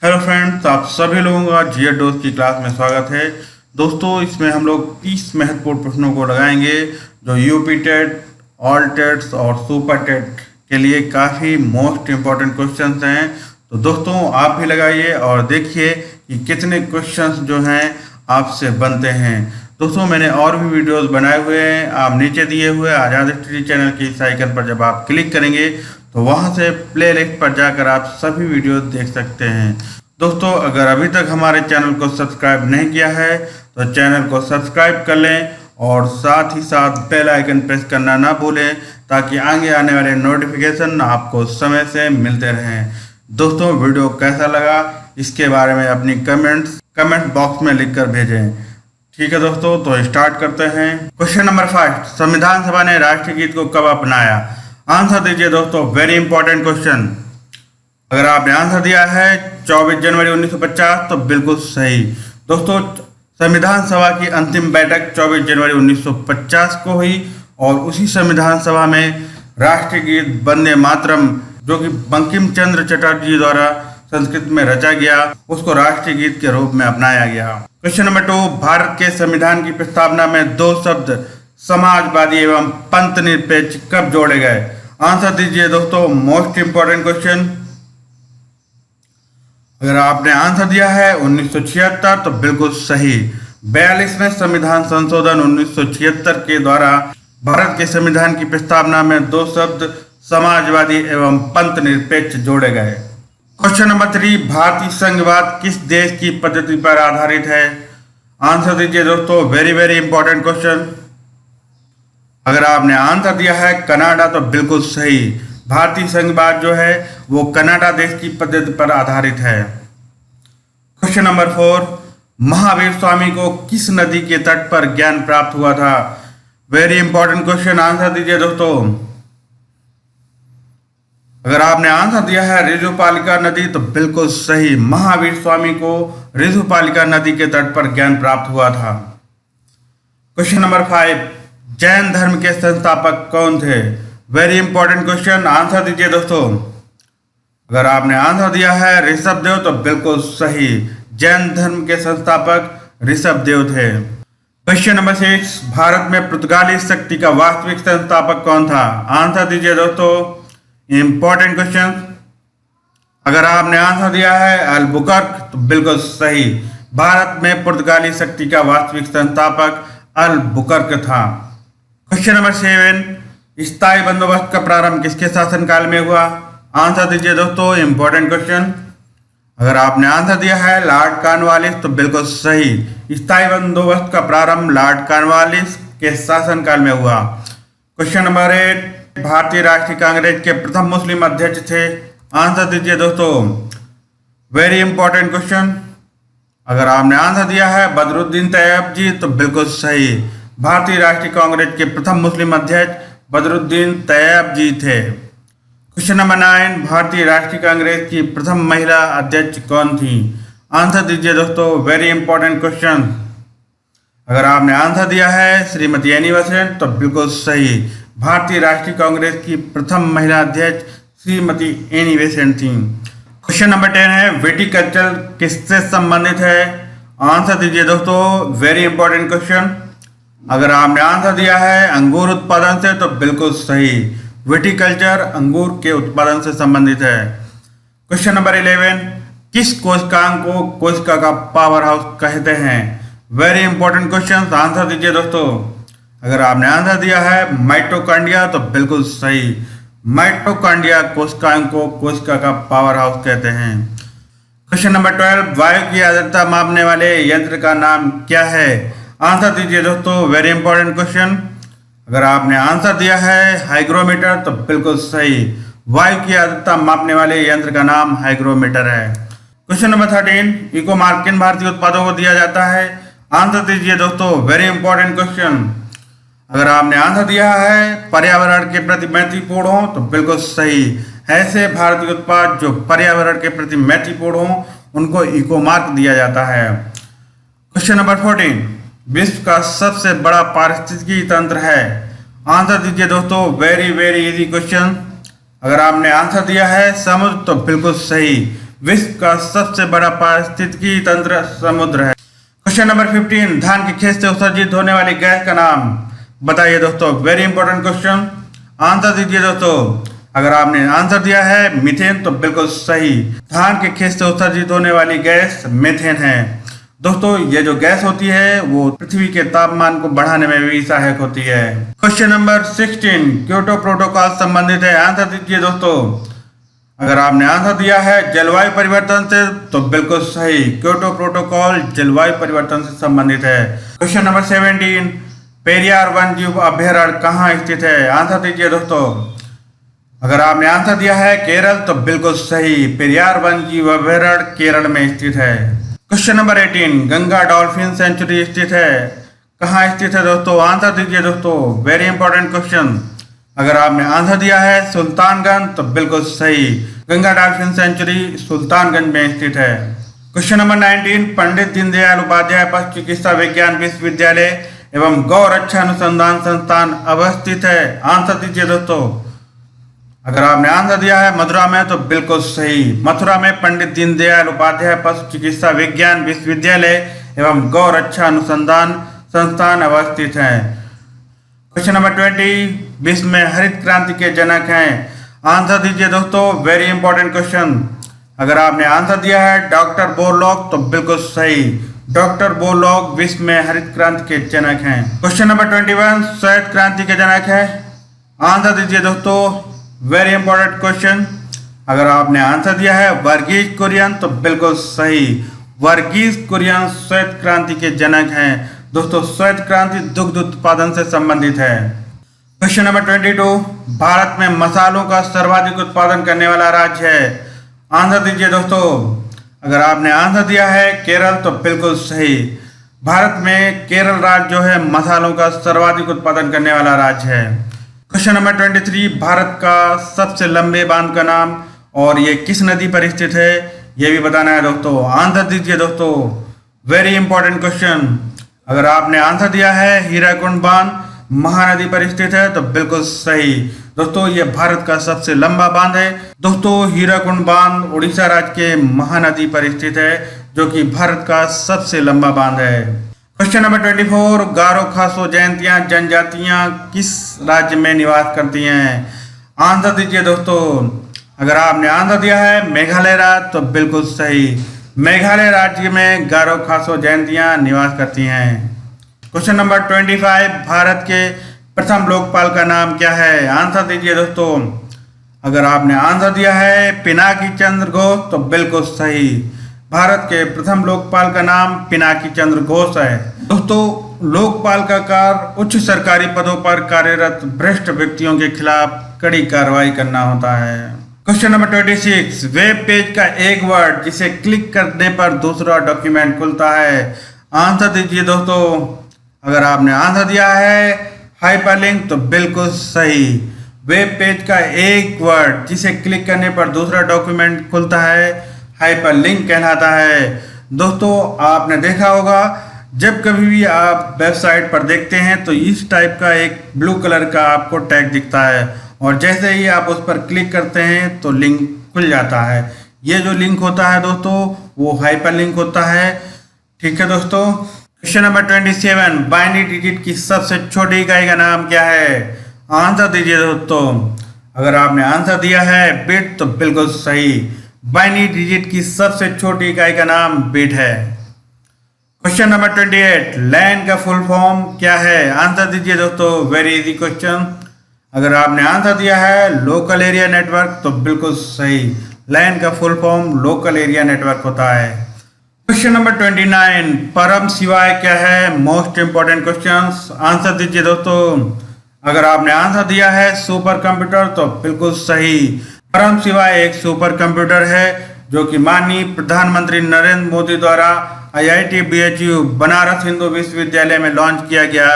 Hello friends, आप सभी लोगों का जीएस डोज की क्लास में स्वागत है। दोस्तों, इसमें हम लोग 30 महत्वपूर्ण प्रश्नों को लगाएंगे जो यूपी टेट, ऑल टेट्स और सुपर टेट के लिए काफ़ी मोस्ट इम्पॉर्टेंट क्वेश्चंस हैं। तो दोस्तों, आप भी लगाइए और देखिए कि कितने क्वेश्चंस जो हैं आपसे बनते हैं। दोस्तों, मैंने और भी वीडियोस बनाए हुए हैं। आप नीचे दिए हुए आज़ाद स्टडी चैनल की इस आइकन पर जब आप क्लिक करेंगे तो वहां से प्लेलिस्ट पर जाकर आप सभी वीडियो देख सकते हैं। दोस्तों, अगर अभी तक हमारे चैनल को सब्सक्राइब नहीं किया है तो चैनल को सब्सक्राइब कर लें और साथ ही साथ बेल आइकन प्रेस करना ना भूलें ताकि आगे आने वाले नोटिफिकेशन आपको समय से मिलते रहें। दोस्तों, वीडियो कैसा लगा इसके बारे में अपनी कमेंट बॉक्स में लिखकर भेजें। ठीक है दोस्तों, तो स्टार्ट करते हैं। क्वेश्चन नंबर 5, संविधान सभा ने राष्ट्रीय गीत को कब अपनाया? आंसर दीजिए दोस्तों, वेरी इंपॉर्टेंट क्वेश्चन। अगर आपने आंसर दिया है 24 जनवरी 1950 तो बिल्कुल सही। दोस्तों, संविधान सभा की अंतिम बैठक 24 जनवरी 1950 को हुई और उसी संविधान सभा में राष्ट्रीय गीत वंदे मातरम, जो कि बंकिम चंद्र चटर्जी द्वारा संस्कृत में रचा गया, उसको राष्ट्रीय गीत के रूप में अपनाया गया। क्वेश्चन नंबर 2, भारत के संविधान की प्रस्तावना में दो शब्द समाजवादी एवं पंथ निरपेक्ष कब जोड़े गए? आंसर दीजिए दोस्तों, मोस्ट इंपॉर्टेंट क्वेश्चन। अगर आपने आंसर दिया है 1976 तो बिल्कुल सही। 42वें संविधान संशोधन 1976 के द्वारा भारत के संविधान की प्रस्तावना में दो शब्द समाजवादी एवं पंथ निरपेक्ष जोड़े गए। क्वेश्चन नंबर 3, भारतीय संघवाद किस देश की पद्धति पर आधारित है? आंसर दीजिए दोस्तों, वेरी वेरी इंपॉर्टेंट क्वेश्चन। अगर आपने आंसर दिया है कनाडा तो बिल्कुल सही। भारतीय संघवाद जो है वो कनाडा देश की पद्धति पर आधारित है। क्वेश्चन नंबर 4, महावीर स्वामी को किस नदी के तट पर ज्ञान प्राप्त हुआ था? Very important question. आंसर दीजिए दोस्तों। अगर आपने आंसर दिया है ऋजुपालिका नदी तो बिल्कुल सही। महावीर स्वामी को ऋजुपालिका नदी के तट पर ज्ञान प्राप्त हुआ था। क्वेश्चन नंबर 5, जैन धर्म के संस्थापक कौन थे? Very important question. आंसर दीजिए दोस्तों। अगर आपने आंसर दिया है ऋषभदेव तो बिल्कुल सही। जैन धर्म के संस्थापक ऋषभदेव थे। क्वेश्चन नंबर 6, भारत में पुर्तगाली शक्ति का वास्तविक संस्थापक कौन था? आंसर दीजिए दोस्तों, इंपॉर्टेंट क्वेश्चन। अगर आपने आंसर दिया है अल्बुकर्क तो बिल्कुल सही। भारत में पुर्तगाली शक्ति का वास्तविक संस्थापक अल्बुकर्क था। क्वेश्चन नंबर 7, स्थायी बंदोबस्त का प्रारंभ किसके शासनकाल में हुआ? आंसर दीजिए दोस्तों, इंपॉर्टेंट क्वेश्चन। अगर आपने आंसर दिया है लॉर्ड कॉर्नवालिस तो बिल्कुल सही। स्थायी बंदोबस्त का प्रारंभ लॉर्ड कॉर्नवालिस के शासनकाल में हुआ। क्वेश्चन नंबर 8, भारतीय राष्ट्रीय कांग्रेस के प्रथम मुस्लिम अध्यक्ष थे? आंसर दीजिए दोस्तों, वेरी इंपॉर्टेंट क्वेश्चन। अगर आपने आंसर दिया है बदरुद्दीन तैयब जी तो बिल्कुल सही। भारतीय राष्ट्रीय कांग्रेस के प्रथम मुस्लिम अध्यक्ष बदरुद्दीन तैयब जी थे। क्वेश्चन नंबर 9, भारतीय राष्ट्रीय कांग्रेस की प्रथम महिला अध्यक्ष कौन थी? आंसर दीजिए दोस्तों, वेरी इंपॉर्टेंट क्वेश्चन। अगर आपने आंसर दिया है श्रीमती एनी बेसेंट तो बिल्कुल सही। भारतीय राष्ट्रीय कांग्रेस की प्रथम महिला अध्यक्ष श्रीमती एनी बेसेंट थी। क्वेश्चन नंबर 10 है, विटिकल्चर किससे संबंधित है? आंसर दीजिए दोस्तों, वेरी इंपॉर्टेंट क्वेश्चन। अगर आपने आंसर दिया है अंगूर उत्पादन से तो बिल्कुल सही। विटिकल्चर अंगूर के उत्पादन से संबंधित है। क्वेश्चन नंबर 11, किस कोशिकांग को कोशिका का पावर हाउस कहते हैं? Very important question. आंसर दीजिए दोस्तों। अगर आपने आंसर दिया है माइटोकॉन्ड्रिया तो बिल्कुल सही। माइटोकॉन्ड्रिया कोशिकांग को कोशिका का पावर हाउस कहते हैं। क्वेश्चन नंबर 12, वायु की आर्द्रता मापने वाले यंत्र का नाम क्या है? आंसर दीजिए दोस्तों, वेरी इंपॉर्टेंट क्वेश्चन। अगर आपने आंसर दिया है हाइग्रोमीटर तो बिल्कुल सही। वायु की आर्द्रता मापने वाले यंत्र का नाम हाइग्रोमीटर है। क्वेश्चन नंबर 13, इको मार्क किन भारतीय उत्पादों को दिया जाता है? आंसर दीजिए दोस्तों, वेरी इंपॉर्टेंट क्वेश्चन। अगर आपने आंसर दिया है पर्यावरण के प्रति मैत्रीपूर्ण हो तो बिल्कुल सही। ऐसे भारतीय उत्पाद जो पर्यावरण के प्रति मैत्रीपूर्ण हो उनको इको मार्क दिया जाता है। क्वेश्चन नंबर 14, विश्व का सबसे बड़ा पारिस्थितिकी तंत्र है? आंसर दीजिए दोस्तों, वेरी वेरी इजी क्वेश्चन। अगर आपने आंसर दिया है समुद्र तो बिल्कुल सही। विश्व का सबसे बड़ा पारिस्थितिकी तंत्र समुद्र है। क्वेश्चन नंबर 15, धान के खेत से उत्सर्जित होने वाली गैस का नाम बताइए दोस्तों। वेरी इंपॉर्टेंट क्वेश्चन, आंसर दीजिए दोस्तों। अगर आपने आंसर दिया है मीथेन तो बिल्कुल सही। धान के खेत से उत्सर्जित होने वाली गैस मीथेन है। दोस्तों ये जो गैस होती है वो पृथ्वी के तापमान को बढ़ाने में भी सहायक होती है। क्वेश्चन नंबर 16, क्योटो प्रोटोकॉल संबंधित है, आंसर दीजिए दोस्तों। अगर आपने आंसर दिया है जलवायु परिवर्तन से तो बिल्कुल सही। क्योटो प्रोटोकॉल जलवायु परिवर्तन से संबंधित है। क्वेश्चन नंबर 17, पेरियार वन्यजीव अभयारण्य कहाँ स्थित है, आंसर दीजिए दोस्तों। अगर आपने आंसर दिया है केरल तो बिल्कुल सही। पेरियार वन्यजीव अभयारण्य केरल में स्थित है। Question number 18, Ganga dolphin century स्थित है, कहाँ स्थित है दोस्तों, आंसर दीजिए दोस्तों। Very important question. अगर आपने आंसर दिया है सुल्तानगंज तो बिल्कुल सही। गंगा डॉल्फिन सेंचुरी सुल्तानगंज में स्थित है। क्वेश्चन नंबर 19, पंडित दीनदयाल उपाध्याय पशु चिकित्सा विज्ञान विश्वविद्यालय एवं गौ रक्षा अनुसंधान संस्थान अवस्थित है, आंसर दीजिए दोस्तों। अगर आपने आंसर दिया है मथुरा में तो बिल्कुल सही। मथुरा में पंडित दीनदयाल उपाध्याय पशु चिकित्सा विज्ञान विश्वविद्यालय एवं गौ रक्षा अनुसंधान संस्थान अवस्थित है। क्वेश्चन नंबर 20, विश्व में हरित क्रांति के जनक हैं, आंसर दीजिए दोस्तों। Very important question. अगर आपने आंसर दिया है डॉक्टर बोरलॉग तो बिल्कुल सही। डॉक्टर बोरलॉग विश्व में हरित क्रांति के जनक हैं। क्वेश्चन नंबर 21, श्वेत क्रांति के जनक है, आंसर दीजिए दोस्तों। Very important question. अगर आपने आंसर दिया है वर्गीज कुरियन तो बिल्कुल सही। वर्गीज कुरियन श्वेत क्रांति के जनक हैं। दोस्तों श्वेत क्रांति दुग्ध उत्पादन से संबंधित है। क्वेश्चन नंबर 22, भारत में मसालों का सर्वाधिक उत्पादन करने वाला राज्य है, आंसर दीजिए दोस्तों। अगर आपने आंसर दिया है केरल तो बिल्कुल सही। भारत में केरल राज्य जो है मसालों का सर्वाधिक उत्पादन करने वाला राज्य है। क्वेश्चन नंबर 23, भारत का सबसे लंबे बांध का नाम और ये किस नदी पर स्थित है ये भी बताना है दोस्तों, आंसर दीजिए दोस्तों। Very important question. अगर आपने आंसर दिया है हीराकुंड बांध महानदी पर स्थित है तो बिल्कुल सही। दोस्तों ये भारत का सबसे लंबा बांध है। दोस्तों हीराकुंड बांध उड़ीसा राज्य के महानदी पर स्थित है जो कि भारत का सबसे लंबा बांध है। क्वेश्चन नंबर 24, गारो खासो जयंतियां जनजातियां किस राज्य में निवास करती हैं, आंसर दीजिए दोस्तों। अगर आपने आंसर दिया है मेघालय राज्य तो बिल्कुल सही। मेघालय राज्य में गारो खासो जयंतियां निवास करती हैं। क्वेश्चन नंबर 25, भारत के प्रथम लोकपाल का नाम क्या है, आंसर दीजिए दोस्तों। अगर आपने आंसर दिया है पिनाकी चंद्र घोष तो बिल्कुल सही। भारत के प्रथम लोकपाल का नाम पिनाकी चंद्र घोष है। दोस्तों लोकपाल का कार्य उच्च सरकारी पदों पर कार्यरत भ्रष्ट व्यक्तियों के खिलाफ कड़ी कार्रवाई करना होता है। क्वेश्चन नंबर 26, वेब पेज का एक वर्ड जिसे क्लिक करने पर दूसरा डॉक्यूमेंट खुलता है, आंसर दीजिए दोस्तों। अगर आपने आंसर दिया है हाइपरलिंक तो बिल्कुल सही। वेब पेज का एक वर्ड जिसे क्लिक करने पर दूसरा डॉक्यूमेंट खुलता है हाइपरलिंक कहलाता है। दोस्तों आपने देखा होगा जब कभी भी आप वेबसाइट पर देखते हैं तो इस टाइप का एक ब्लू कलर का आपको टैग दिखता है और जैसे ही आप उस पर क्लिक करते हैं तो लिंक खुल जाता है। ये जो लिंक होता है दोस्तों वो हाइपरलिंक होता है। ठीक है दोस्तों। क्वेश्चन नंबर 27, बाइनरी डिजिट की सबसे छोटी इकाई का नाम क्या है, आंसर दीजिए दोस्तों। अगर आपने आंसर दिया है बिट तो बिल्कुल सही। बाइनरी डिजिट की सबसे छोटी इकाई का नाम बिट है। क्वेश्चन नंबर 28, लैन का फुल फॉर्म क्या है, आंसर दीजिए दोस्तों। Very easy question. अगर आपने आंसर दिया है लोकल एरिया नेटवर्क तो बिल्कुल सही। लैन का full form local area network होता है। क्वेश्चन नंबर 29, परम शिवाय क्या है, मोस्ट इंपॉर्टेंट क्वेश्चन, आंसर दीजिए दोस्तों। अगर आपने आंसर दिया है सुपर कंप्यूटर तो बिल्कुल सही। परम शिवाय एक सुपर कंप्यूटर है जो कि माननीय प्रधानमंत्री नरेंद्र मोदी द्वारा IIT BHU बनारस हिंदू विश्वविद्यालय में लॉन्च किया गया।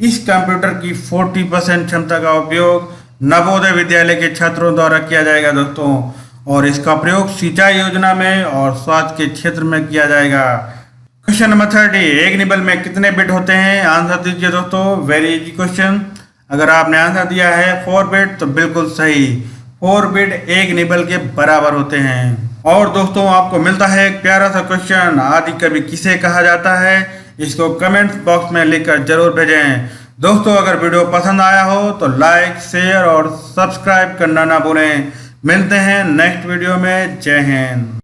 इस कंप्यूटर की 40% क्षमता का उपयोग नवोदय विद्यालय के छात्रों द्वारा किया जाएगा दोस्तों, और इसका प्रयोग सिंचाई योजना में और स्वास्थ्य के क्षेत्र में किया जाएगा। क्वेश्चन नंबर 30, एक निबल में कितने बिट होते हैं, आंसर दीजिए दोस्तों। Very easy question. अगर आपने आंसर दिया है 4 बिट तो बिल्कुल सही। 4 बिट एक निबल के बराबर होते हैं। और दोस्तों आपको मिलता है एक प्यारा सा क्वेश्चन, आदि कवि किसे कहा जाता है? इसको कमेंट बॉक्स में लिखकर जरूर भेजें। दोस्तों अगर वीडियो पसंद आया हो तो लाइक, शेयर और सब्सक्राइब करना ना भूलें। मिलते हैं नेक्स्ट वीडियो में। जय हिंद।